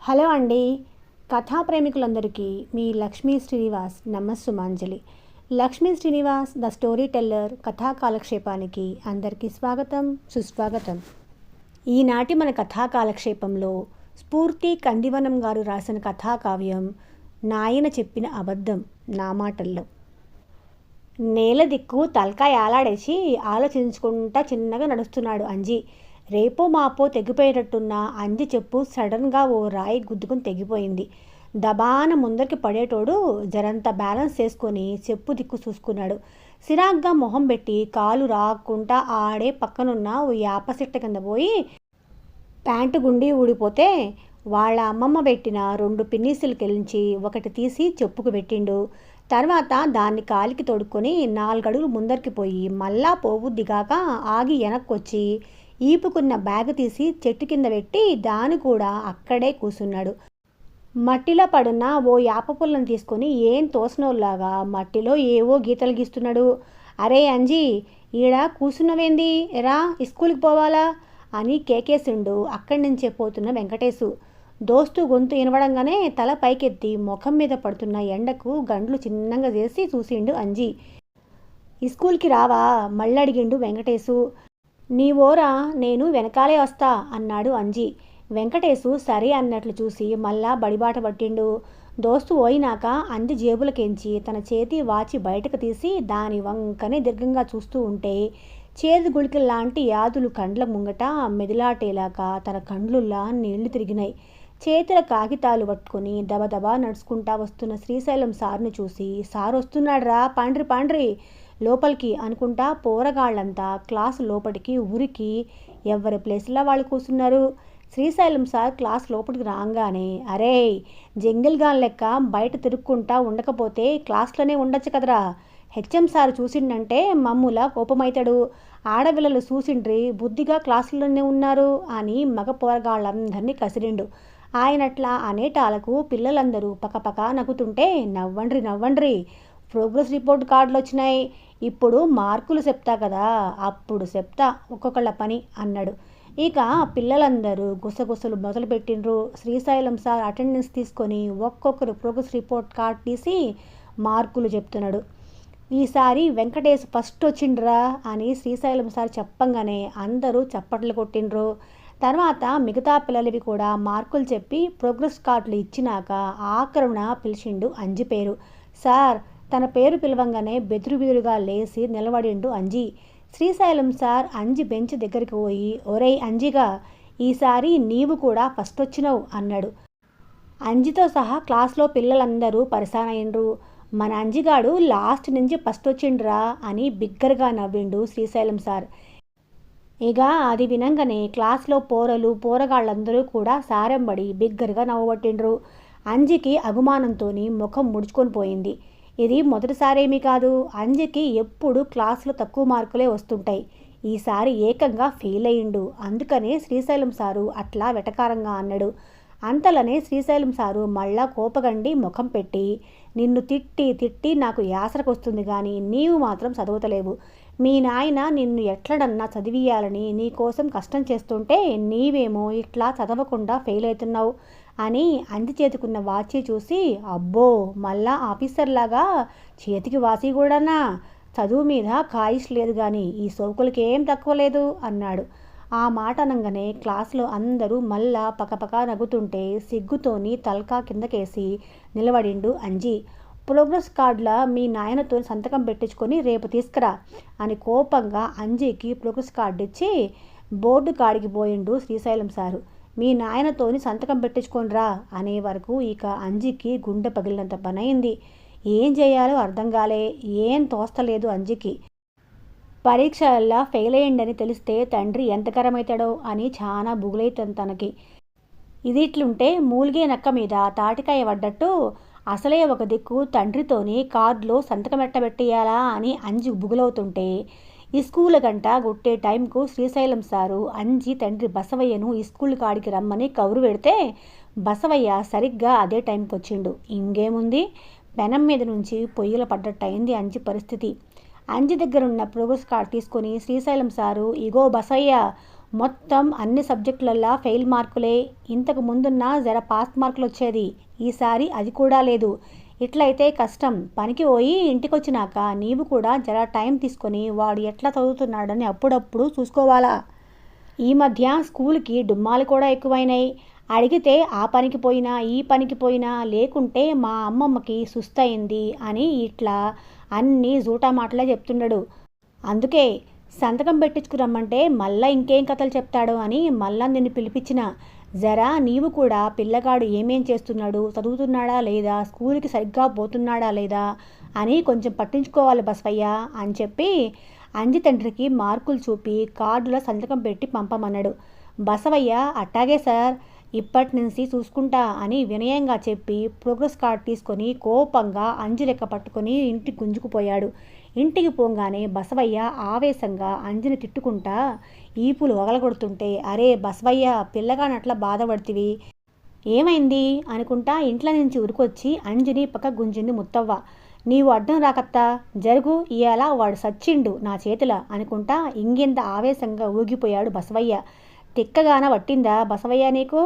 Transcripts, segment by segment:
Hello అండి. కథా ప్రేమికులందరికీ మీ లక్ష్మీ శ్రీనివాస్ నమస్సుమాంజలి. Lakshmi Srinivas the story teller కథా కాలక్షేపానికి అందరికీ స్వాగతం, సుస్వాగతం. ఈనాటి మన కథా కాలక్షేపంలో స్ఫూర్తి కందివనం గారు రాసిన కథాకావ్యం నాయన చెప్పిన అబద్ధం నా మాటల్లో. నేల దిక్కు తలకాయ ఆలాడేసి ఆలోచించుకుంటా చిన్నగా నడుస్తున్నాడు అంజి. రేపో మాపో తెగిపోయేటట్టున్న అంజి చెప్పు సడన్గా ఓ రాయి గుద్దుకుని తెగిపోయింది. దబాన ముందరికి పడేటోడు జరంత బ్యాలెన్స్ చేసుకొని చెప్పు దిక్కు చూసుకున్నాడు. సిరాగ్గా మొహం పెట్టి కాలు రాకుండా ఆడే పక్కనున్న ఓ యాప చెట్టు కింద పోయి ప్యాంటు గుండి ఊడిపోతే వాళ్ళ అమ్మమ్మ పెట్టిన 2 పిన్నీసులు కెలించి ఒకటి తీసి చెప్పుకు పెట్టిండు. తర్వాత దాన్ని కాలికి తొడుక్కొని 4 అడుగులు ముందరికి పోయి మళ్ళా పోవుద్దిగాక ఆగి వెనక్కొచ్చి ఈపుకున్న బ్యాగ్ తీసి చెట్టు కింద పెట్టి దాన్ని కూడా అక్కడే కూసున్నాడు. మట్టిలో పడున్న ఓ యాప పుల్లను తీసుకొని ఏం తోసినోళ్ళలాగా మట్టిలో ఏవో గీతలు గీస్తున్నాడు. అరే అంజీ, ఈడ కూసున్నవేంది, ఎరా స్కూల్కి పోవాలా అని కేకేసిండు అక్కడి నుంచే పోతున్న వెంకటేశు. దోస్తు గొంతు వినవడంగానే తల పైకెత్తి ముఖం మీద పడుతున్న ఎండకు గండ్లు చిన్నంగా చేసి చూసిండు అంజీ. స్కూల్కి రావా మళ్ళడిగిండు వెంకటేశు. నీవోరా, నేను వెనకాలే వస్తా అన్నాడు అంజీ. వెంకటేశు సరే అన్నట్లు చూసి మళ్ళా బడిబాట పట్టిండు. దోస్తు పోయినాక అంజి జేబులకెంచి తన చేతి వాచి బయటకు తీసి దాని వంకనే దీర్ఘంగా చూస్తూ ఉంటే చేదు గుళికల్లాంటి యాదులు కండ్ల ముంగట మెదిలాటేలాక తన కండ్లుల్లా నీళ్లు తిరిగినాయి. చేతుల కాగితాలు పట్టుకొని దబదబా నడుచుకుంటా వస్తున్న శ్రీశైలం సార్ని చూసి, సార్ వస్తున్నాడ్రా, పాండ్రి పాండ్రి లోపలికి అనుకుంటా పోరగాళ్ళంతా క్లాసు లోపలికి ఉరికి ఎవరి ప్లేస్లో వాళ్ళు కూర్చున్నారు. శ్రీశైలం సార్ క్లాస్ లోపలికి రాగానే, అరే జంగిల్ గాన్ లెక్క బయట తిరుక్కుంటా ఉండకపోతే క్లాస్లోనే ఉండొచ్చు కదరా, హెచ్ఎం సార్ చూసిండంటే మమ్ముల కోపమవుతాడు, ఆడపిల్లలు చూసిండ్రి బుద్ధిగా క్లాసులోనే ఉన్నారు అని మగ పోరగాళ్ళందరినీ కసిరిండు. ఆయనట్లా అనేటాలకు పిల్లలందరూ పకపక నవ్వుతుంటే, నవ్వండ్రి నవ్వండ్రి, ప్రోగ్రెస్ రిపోర్ట్ కార్డులు వచ్చినాయి, ఇప్పుడు మార్కులు చెప్తా కదా, అప్పుడు చెప్తా ఒక్కొక్కళ్ళ పని అన్నాడు. ఇక పిల్లలందరూ గుసగుసలు మొదలుపెట్టిండ్రు. శ్రీశైలం సార్ అటెండెన్స్ తీసుకొని ఒక్కొక్కరు ప్రోగ్రెస్ రిపోర్ట్ కార్డ్ తీసి మార్కులు చెప్తున్నాడు. ఈసారి వెంకటేష్ ఫస్ట్ వచ్చిండ్రా అని శ్రీశైలం సార్ చెప్పంగానే అందరూ చప్పట్లు కొట్టిండ్రు. తర్వాత మిగతా పిల్లలవి కూడా మార్కులు చెప్పి ప్రోగ్రెస్ కార్డులు ఇచ్చినాక ఆఖరున పిలిచిండు అంజి పేరు. సార్ తన పేరు పిలవంగానే బెదురుబెదురుగా లేచి నిలబడిండు అంజి. శ్రీశైలం సార్ అంజి బెంచ్ దగ్గరికి పోయి, ఒరేయ్ అంజిగా, ఈసారి నీవు కూడా ఫస్ట్ వచ్చినావు అన్నాడు. అంజితో సహా క్లాస్లో పిల్లలందరూ పరిశానయ్యిండ్రు. మన అంజిగాడు లాస్ట్ నుంచి ఫస్ట్ వచ్చిండ్రా అని బిగ్గరగా నవ్విండు శ్రీశైలం సార్. ఇక అది వినంగానే క్లాస్లో పోరగాళ్ళందరూ కూడా సారెంబడి బిగ్గరగా నవ్వబట్టిండ్రు. అంజికి అభిమానంతో ముఖం ముడుచుకొని పోయింది. ఇది మొదటిసారేమీ కాదు, అంజికి ఎప్పుడు క్లాసులో తక్కువ మార్కులే వస్తుంటాయి. ఈసారి ఏకంగా ఫెయిల్ అయ్యిండు. అందుకనే శ్రీశైలం సారు అట్లా వెటకారంగా అన్నాడు. అంతలోనే శ్రీశైలం సారు మళ్ళా కోపగండి ముఖం పెట్టి, నిన్ను తిట్టి తిట్టి నాకు యాసరకొస్తుంది కానీ నీవు మాత్రం చదువుతలేవు. మీ నాయన నిన్ను ఎట్లడన్నా చదివియాలని నీకోసం కష్టం చేస్తుంటే నీవేమో ఇట్లా చదవకుండా ఫెయిల్ అవుతున్నావు అని అంది చేతికున్న వాచి చూసి, అబ్బో మళ్ళా ఆఫీసర్లాగా చేతికి వాచి కూడానా, చదువు మీద ఖాయిష్ లేదు కానీ ఈ సోకులకి ఏం తక్కువ లేదు అన్నాడు. ఆ మాట అనగానే క్లాసులో అందరూ మళ్ళా పకపక నవ్వుతుంటే సిగ్గుతోని తలకా కిందకేసి నిలబడిండు అంజి. ప్రోగ్రెస్ కార్డుల మీ నాయనతో సంతకం పెట్టించుకొని రేపు తీసుకురా అని కోపంగా అంజీకి ప్రోగ్రెస్ కార్డు ఇచ్చి బోర్డు కాడికి పోయిండు శ్రీశైలం సారు. మీ నాయనతోని సంతకం పెట్టించుకోనరా అనే వరకు ఇక అంజికి గుండె పగిలినంత పనైంది. ఏం చేయాలో అర్థం కాలే, ఏం తోస్తలేదు అంజికి. పరీక్షల్లో ఫెయిల్ అయ్యిండని తెలిస్తే తండ్రి ఎంత కరమవుతాడో అని చాలా బుగులైతుంది తనకి. ఇది ఇట్లుంటే మూలిగే నక్క మీద తాటికాయ పడ్డట్టు అసలే ఒక దిక్కు తండ్రితోని కార్డులో సంతకం ఎట్టబెట్టేయాలా అని అంజి బుగులవుతుంటే, ఈ స్కూల్ గంట కొట్టే టైంకు శ్రీశైలం సారు అంజి తండ్రి బసవయ్యను ఈ స్కూల్ కాడికి రమ్మని కౌరు పెడితే బసవయ్య సరిగ్గా అదే టైంకి వచ్చిండు. ఇంకేముంది, పెనం మీద నుంచి పొయ్యిల పడ్డట్టయింది అంజి పరిస్థితి. అంజి దగ్గరున్న ప్రోగ్రెస్ కార్డ్ తీసుకొని శ్రీశైలం సారు, ఇగో బసవయ్య, మొత్తం అన్ని సబ్జెక్టులల్లా ఫెయిల్ మార్కులే. ఇంతకు ముందున్న జర పాస్ మార్కులు వచ్చేది, ఈసారి అది కూడా లేదు. ఇట్లయితే కష్టం. పనికి పోయి ఇంటికొచ్చినాక నీవు కూడా జర టైం తీసుకొని వాడు ఎట్లా చదువుతున్నాడని అప్పుడప్పుడు చూసుకోవాలా. ఈ మధ్య స్కూల్కి డుమ్మాలు కూడా ఎక్కువైనాయి. అడిగితే ఆ పనికి పోయినా ఈ పనికి పోయినా, లేకుంటే మా అమ్మమ్మకి సుస్తయింది అని ఇట్లా అన్నీ జూటా మాటలే చెప్తున్నాడు. అందుకే సంతకం పెట్టించుకురమ్మంటే మళ్ళా ఇంకేం కథలు చెప్తాడో అని మళ్ళా నిన్ను పిలిపించిన. జరా నీవు కూడా పిల్లగాడు ఏమేం చేస్తున్నాడు, చదువుతున్నాడా లేదా, స్కూల్కి సరిగ్గా పోతున్నాడా లేదా అని కొంచెం పట్టించుకోవాలి బసవయ్య అని చెప్పి అంజి తండ్రికి మార్కులు చూపి కార్డులో సంతకం పెట్టి పంపమన్నాడు. బసవయ్య అట్టాగే సార్, ఇప్పటి నుంచి చూసుకుంటా అని వినయంగా చెప్పి ప్రోగ్రెస్ కార్డ్ తీసుకొని కోపంగా అంజి లెక్క పట్టుకొని ఇంటికి గుంజుకుపోయాడు. ఇంటికి పోగానే బసవయ్య ఆవేశంగా అంజిని తిట్టుకుంటా ఈపులు ఒగలగొడుతుంటే, అరే బసవయ్య, పిల్లగానట్లా బాధపడుతుంది, ఏమైంది అనుకుంటా ఇంట్లో నుంచి ఉరికొచ్చి అంజిని పక్క గుంజింది ముత్తవ్వ. నీవు అడ్డం రాకత్తా, జరుగు, ఇయాల వాడు సచ్చిండు నా చేతిలో అనుకుంటా ఇంగింత ఆవేశంగా ఊగిపోయాడు బసవయ్య. తిక్కగాన పట్టిందా బసవయ్య నీకు?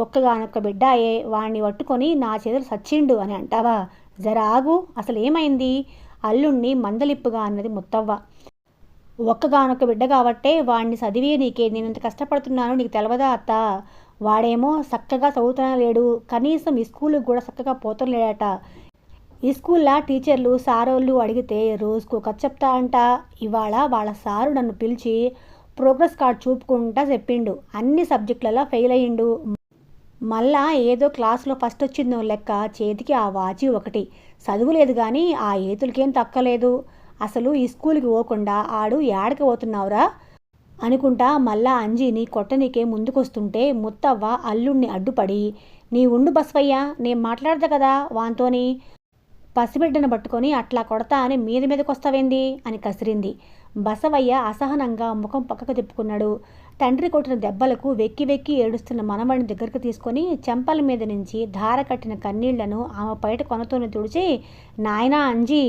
ఒక్కగానొక్క బిడ్డాయే, వాణ్ణి పట్టుకొని నా చేతులు సచ్చిండు అని అంటావా? జర ఆగు, అసలు ఏమైంది? అల్లుణ్ణి మందలిప్పుగా అన్నది ముత్తవ్వ. ఒక్కగానొక్క బిడ్డ కాబట్టే వాణ్ణి చదివి నీకే నేనంత కష్టపడుతున్నాను నీకు తెలవదా అత్త? వాడేమో చక్కగా చదువుతున్నా లేడు, కనీసం ఈ స్కూల్కి కూడా చక్కగా పోతలేడట. ఈ స్కూల్లో టీచర్లు సారోళ్ళు అడిగితే రోజుకు కథ చెప్తా అంట. ఇవాళ వాళ్ళ సారు నన్ను పిలిచి ప్రోగ్రెస్ కార్డ్ చూపుకుంటా చెప్పిండు, అన్ని సబ్జెక్టులలో ఫెయిల్ అయ్యిండు. మళ్ళా ఏదో క్లాసులో ఫస్ట్ వచ్చిందో లెక్క చేతికి ఆ వాచి ఒకటి. చదువులేదు కానీ ఆ ఏతులకేం తక్కలేదు. అసలు ఈ స్కూల్కి పోకుండా ఆడు ఏడకి పోతున్నావురా అనుకుంటా మళ్ళా అంజీని కొట్టనీకే ముందుకొస్తుంటే ముత్తవ్వ అల్లుణ్ణి అడ్డుపడి, నీ ఉండు బసవయ్య, నేను మాట్లాడతా కదా వాంతోని, పసిబిడ్డను పట్టుకొని అట్లా కొడతా అని మీదకొస్తావేంది అని కసిరింది. బసవయ్య అసహనంగా ముఖం పక్కకు తిప్పుకున్నాడు. తండ్రి కొట్టిన దెబ్బలకు వెక్కి వెక్కి ఏడుస్తున్న మనవడిని దగ్గరకు తీసుకొని చెంపల మీద నుంచి ధార కట్టిన కన్నీళ్లను ఆమె బయట కొనతోనే తుడిచి, నాయనా అంజీ,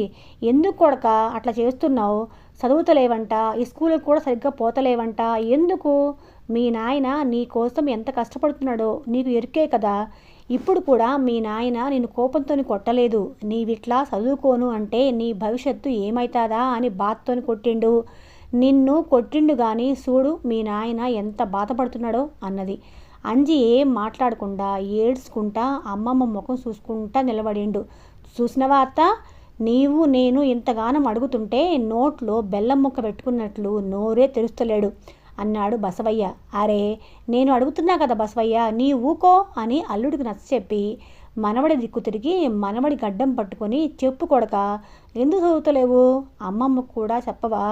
ఎందుకు కొడక అట్లా చేస్తున్నావు? చదువుతలేవంట, ఈ స్కూల్కి కూడా సరిగ్గా పోతలేవంట, ఎందుకు? మీ నాయన నీ కోసం ఎంత కష్టపడుతున్నాడో నీకు ఎరికే కదా. ఇప్పుడు కూడా మీ నాయన నిన్ను కోపంతో కొట్టలేదు, నీవిట్లా చదువుకోను అంటే నీ భవిష్యత్తు ఏమవుతుందా అని బాధతోని కొట్టిండు. నిన్ను కొట్టిండు కానీ చూడు మీ నాయన ఎంత బాధపడుతున్నాడో అన్నది. అంజి ఏం మాట్లాడకుండా ఏడ్చుకుంటా అమ్మమ్మ ముఖం చూసుకుంటా నిలబడిండు. చూసినవా అత్త, నీవు నేను ఇంతగానం అడుగుతుంటే నోట్లో బెల్లం ముక్క పెట్టుకున్నట్లు నోరే తెరుస్తలేడు అన్నాడు బసవయ్య. అరే నేను అడుగుతున్నా కదా బసవయ్య, నీ ఊకో అని అల్లుడికి నచ్చచెప్పి మనవడి దిక్కు తిరిగి మనవడి గడ్డం పట్టుకొని, చెప్పు కొడక, ఎందుకు చదువుతలేవు? అమ్మమ్మకు కూడా చెప్పవా?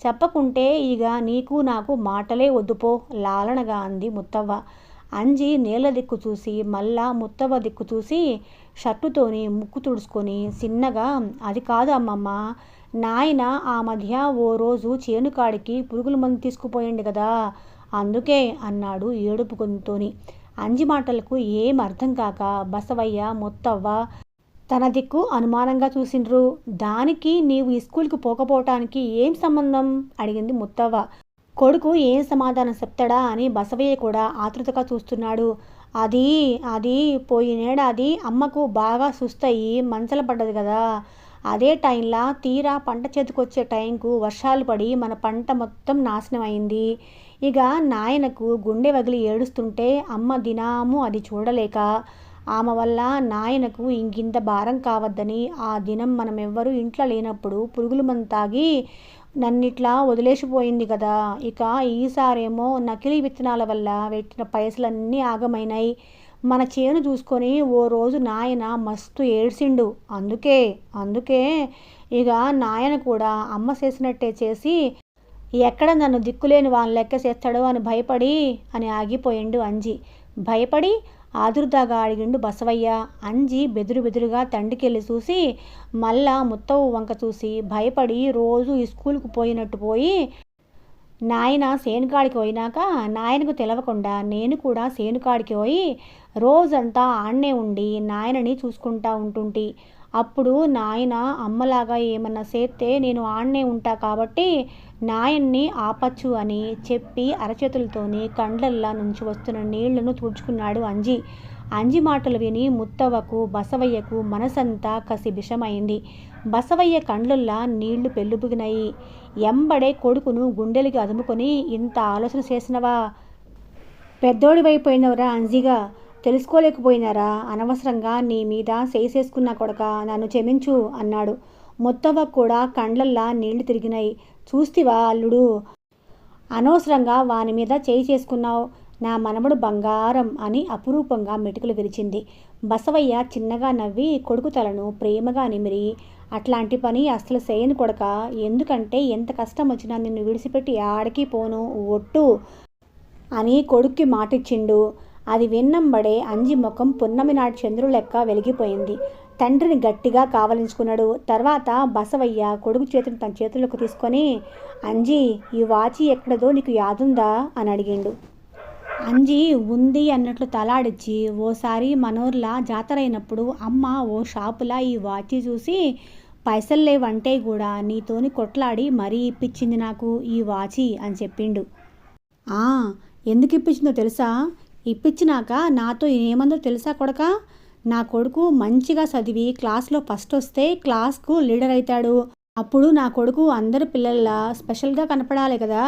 చెప్పకుంటే ఇక నీకు నాకు మాటలే వద్దుపో లాలనగా అంది ముత్తవ్వ. అంజి నేల దిక్కు చూసి మళ్ళా ముత్తవ్వ దిక్కు చూసి షర్టుతోని ముక్కు తుడుచుకొని చిన్నగా, అది కాదు అమ్మమ్మ, నాయన ఆ మధ్య ఓ రోజు చేనుకాడికి పురుగుల మందు తీసుకుపోయిండు కదా, అందుకే అన్నాడు ఏడుపు గొంతుతోని. అంజి మాటలకు ఏం అర్థం కాక బసవయ్య ముత్తవ్వ తన దిక్కు అనుమానంగా చూసిండ్రు. దానికి నీవు ఈ స్కూల్కి పోకపోవటానికి ఏం సంబంధం అడిగింది ముత్తవ్వ. కొడుకు ఏం సమాధానం చెప్తాడా అని బసవయ్య కూడా ఆతృతగా చూస్తున్నాడు. అది అది పోయినేడాది అమ్మకు బాగా సుస్తయి మంచల పడ్డది కదా, అదే టైంలో తీరా పంట చేతికొచ్చే టైంకు వర్షాలు పడి మన పంట మొత్తం నాశనం అయింది. ఇక నాయనకు గుండె వగిలి ఏడుస్తుంటే అమ్మ దినాము అది చూడలేక ఆమె వల్ల నాయనకు ఇంకింత భారం కావద్దని ఆ దినం మనం ఎవ్వరూ ఇంట్లో లేనప్పుడు పురుగుల మందు తాగి నన్నిట్లా వదిలేసిపోయింది కదా. ఇక ఈసారేమో నకిలీ విత్తనాల వల్ల పెట్టిన పైసలన్నీ ఆగమైనాయి. మన చేను చూసుకొని ఓ రోజు నాయన మస్తు ఏడ్చిండు. అందుకే ఇక నాయన కూడా అమ్మ చేసినట్టే చేసి ఎక్కడ నన్ను దిక్కులేని వాళ్ళ లెక్క చేస్తాడో అని భయపడి అని ఆగిపోయిండు అంజి. భయపడి ఆదుర్దాగా అడిగిండు బసవయ్య. అంజి బెదురుగా తండ్రికెళ్ళి చూసి మళ్ళా ముత్తవ్వ వంక చూసి భయపడి రోజు ఈ స్కూల్కు పోయినట్టు పోయి, నాయన సేనుకాడికి పోయినాక నాయనకు తెలవకుండా నేను కూడా సేనుకాడికి పోయి రోజంతా ఆడనే ఉండి నాయనని చూసుకుంటా ఉంటుంటి. అప్పుడు నాయన అమ్మలాగా ఏమన్నా చేస్తే నేను ఆడనే ఉంటా కాబట్టి నాయన్ని ఆపచ్చు అని చెప్పి అరచేతులతోని కండ్లల్లా నుంచి వస్తున్న నీళ్లను తుడుచుకున్నాడు అంజి. అంజి మాటలు విని ముత్తవ్వకు బసవయ్యకు మనసంతా కసి విషమైంది. బసవయ్య కండ్లల్లా నీళ్లు పెళ్ళుబుగినాయి. ఎంబడే కొడుకును గుండెలకి అదుముకొని, ఇంత ఆలోచన చేసినవా? పెద్దోడివైపోయినవరా అంజిగా, తెలుసుకోలేకపోయినారా? అనవసరంగా నీ మీద చేసేసుకున్నా కొడక, నన్ను క్షమించు అన్నాడు. ముత్తవ్వ కూడా కండ్లల్లా నీళ్లు తిరిగినాయి. చూస్తివా అల్లుడు, అనవసరంగా వాని మీద చేయి చేసుకున్నావు. నా మనవడు బంగారం అని అపురూపంగా మెటుకులు విరిచింది. బసవయ్య చిన్నగా నవ్వి కొడుకు తలను ప్రేమగా నిమిరి, అట్లాంటి పని అస్సలు చేయను కొడక, ఎందుకంటే ఎంత కష్టం వచ్చినా నిన్ను విడిచిపెట్టి ఆడికి పోను, ఒట్టు అని కొడుక్కి మాటిచ్చిండు. అది విన్నంబడే అంజి ముఖం పున్నమి నాటి చంద్రుడు లెక్క వెలిగిపోయింది. తండ్రిని గట్టిగా కావలించుకున్నాడు. తర్వాత బసవయ్య కొడుకు చేతిని తన చేతుల్లోకి తీసుకొని, అంజి, ఈ వాచి ఎక్కడదో నీకు యాదుందా అని అడిగిండు. అంజి ఉంది అన్నట్లు తలాడిచ్చి, ఓసారి మనోర్లా జాతరైనప్పుడు అమ్మ ఓ షాపులా ఈ వాచి చూసి పైసలు లేవంటే కూడా నీతోని కొట్లాడి మరీ ఇప్పించింది నాకు ఈ వాచి అని చెప్పిండు. ఎందుకు ఇప్పించిందో తెలుసా? ఇప్పించినాక నాతో ఏమందో తెలుసా కొడక? నా కొడుకు మంచిగా చదివి క్లాస్లో ఫస్ట్ వస్తే క్లాస్కు లీడర్ అవుతాడు. అప్పుడు నా కొడుకు అందరి పిల్లల్లా స్పెషల్గా కనపడాలి కదా.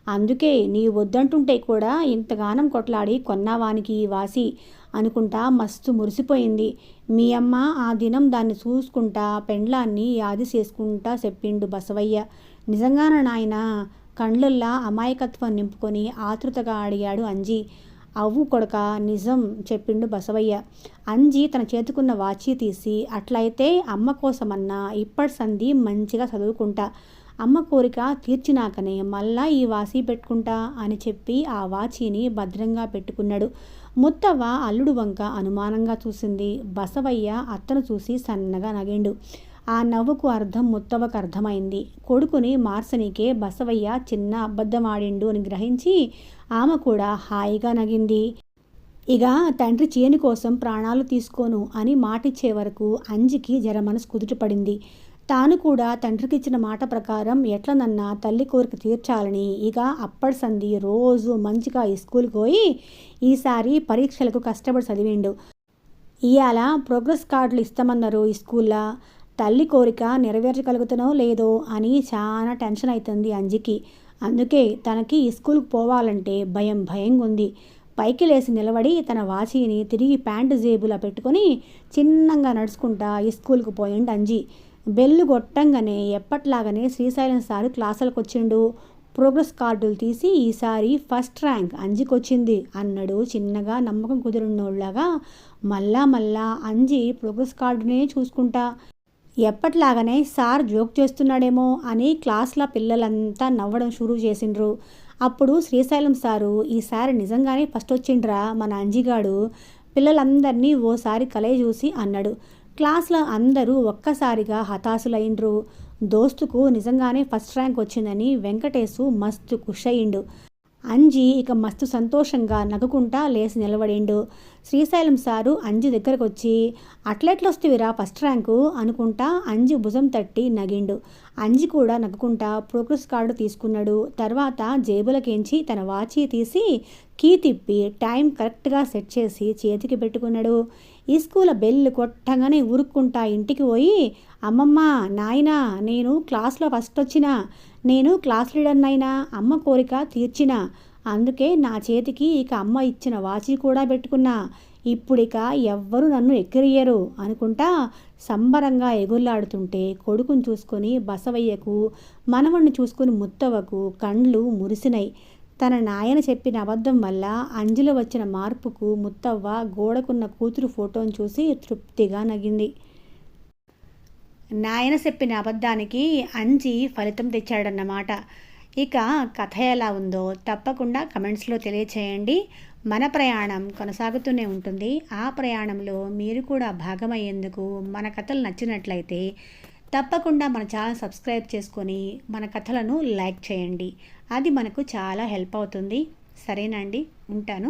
అందుకే నీ వద్దంటుంటే కూడా ఇంతగానం కొట్లాడి కొన్నావానికి వాసి అనుకుంటా మస్తు మురిసిపోయింది. మీ అమ్మ ఆ దినం దాన్ని చూసుకుంటా పెండ్లాన్ని యాది చేసుకుంటా చెప్పిండు బసవయ్య. నిజంగానా నాయనా? కండ్లల్లా అమాయకత్వం నింపుకొని ఆతృతగా అడిగాడు అంజి. అవ్వు కొడక, నిజం చెప్పిండు బసవయ్య. అంజి తన చేతుకున్న వాచి తీసి, అట్లయితే అమ్మ కోసమన్నా ఇప్పటి సంధి మంచిగా చదువుకుంటా, అమ్మ కోరిక తీర్చినాకనే మళ్ళా ఈ వాసి పెట్టుకుంటా అని చెప్పి ఆ వాచీని భద్రంగా పెట్టుకున్నాడు. ముత్తవ్వ అల్లుడు వంక అనుమానంగా చూసింది. బసవయ్య అత్తను చూసి సన్నగా నగిండు. ఆ నవ్వుకు అర్థం ముత్తవ్వకు అర్థమైంది. కొడుకుని మార్సనికే బసవయ్య చిన్న అబద్ధమాడిండు అని గ్రహించి ఆమె కూడా హాయిగా నగింది. ఇక తండ్రి చేను కోసం ప్రాణాలు తీసుకోను అని మాటిచ్చే వరకు అంజికి జర మనసు కుదుటపడింది. తాను కూడా తండ్రికిచ్చిన మాట ప్రకారం ఎట్లనన్నా తల్లి కోరిక తీర్చాలని ఇక అప్పటి సంధి రోజు మంచిగా స్కూల్కి పోయి ఈసారి పరీక్షలకు కష్టపడి చదివిండు. ఇవాళ ప్రోగ్రెస్ కార్డులు ఇస్తామన్నారు ఈ స్కూల్లో. తల్లి కోరిక నెరవేర్చగలుగుతానో లేదో అని చాలా టెన్షన్ అవుతుంది అంజికి. అందుకే తనకి స్కూల్కి పోవాలంటే భయంగా ఉంది. పైకి లేచి నిలబడి తన వాచీని తిరిగి ప్యాంటు జేబులా పెట్టుకొని చిన్నంగా నడుచుకుంటా స్కూల్కి పోయిండు అంజి. బెల్లు కొట్టంగానే ఎప్పట్లాగానే శ్రీశైలం సారు క్లాసులకు వచ్చిండు. ప్రోగ్రెస్ కార్డులు తీసి ఈసారి ఫస్ట్ ర్యాంక్ అంజికి వచ్చింది అన్నాడు చిన్నగా నమ్మకం కుదిరినోళ్ళగా. మళ్ళా అంజి ప్రోగ్రెస్ కార్డునే చూసుకుంటా ఎప్పట్లాగానే సార్ జోక్ చేస్తున్నాడేమో అని క్లాస్లో పిల్లలంతా నవ్వడం షురూ చేసిండ్రు. అప్పుడు శ్రీశైలం సారు, ఈసారి నిజంగానే ఫస్ట్ వచ్చిండ్రా మన అంజిగాడు, పిల్లలందరినీ ఓసారి కలయి చూసి అన్నాడు. క్లాస్లో అందరూ ఒక్కసారిగా హతాశులైండ్రు. దోస్తుకు నిజంగానే ఫస్ట్ ర్యాంక్ వచ్చిందని వెంకటేశు మస్తు ఖుషయిండు. అంజి ఇక మస్తు సంతోషంగా నవ్వుకుంటా లేచి నిలబడిండు. శ్రీశైలం సారు అంజి దగ్గరకు వచ్చి, అట్లెట్లొస్తేవిరా ఫస్ట్ ర్యాంకు అనుకుంటా అంజి భుజం తట్టి నగిండు. అంజి కూడా నవ్వుకుంటా ప్రోగ్రెస్ కార్డు తీసుకున్నాడు. తర్వాత జేబులకేంచి తన వాచీ తీసి కీ తిప్పి టైం కరెక్ట్గా సెట్ చేసి చేతికి పెట్టుకున్నాడు. ఈ స్కూల్ బెల్లు కొట్టగానే ఊరుక్కుంటా ఇంటికి పోయి, అమ్మమ్మ, నాయనా, నేను క్లాస్లో ఫస్ట్ వచ్చినా, నేను క్లాస్ లీడర్నైనా, అమ్మ కోరిక తీర్చిన, అందుకే నా చేతికి ఇక అమ్మ ఇచ్చిన వాచి కూడా పెట్టుకున్నా, ఇప్పుడిక ఎవ్వరూ నన్ను ఎక్కిరియరు అనుకుంటా సంబరంగా ఎగుర్లాడుతుంటే కొడుకుని చూసుకొని బసవయ్యకు, మనవణ్ణి చూసుకొని ముత్తవ్వకు కండ్లు మురిసినాయి. తన నాయన చెప్పిన అబద్ధం వల్ల అంజిలో వచ్చిన మార్పుకు ముత్తవ్వ గోడకున్న కూతురు ఫోటోను చూసి తృప్తిగా నగింది. నాయన చెప్పిన అబద్ధానికి అంజి ఫలితం తెచ్చాడన్నమాట. ఇక కథ ఎలా ఉందో తప్పకుండా కమెంట్స్లో తెలియచేయండి. మన ప్రయాణం కొనసాగుతూనే ఉంటుంది. ఆ ప్రయాణంలో మీరు కూడా భాగమయ్యేందుకు మన కథలు నచ్చినట్లయితే తప్పకుండా మన ఛానల్ సబ్స్క్రైబ్ చేసుకొని మన కథలను లైక్ చేయండి. అది మనకు చాలా హెల్ప్ అవుతుంది. సరేనండి, ఉంటాను.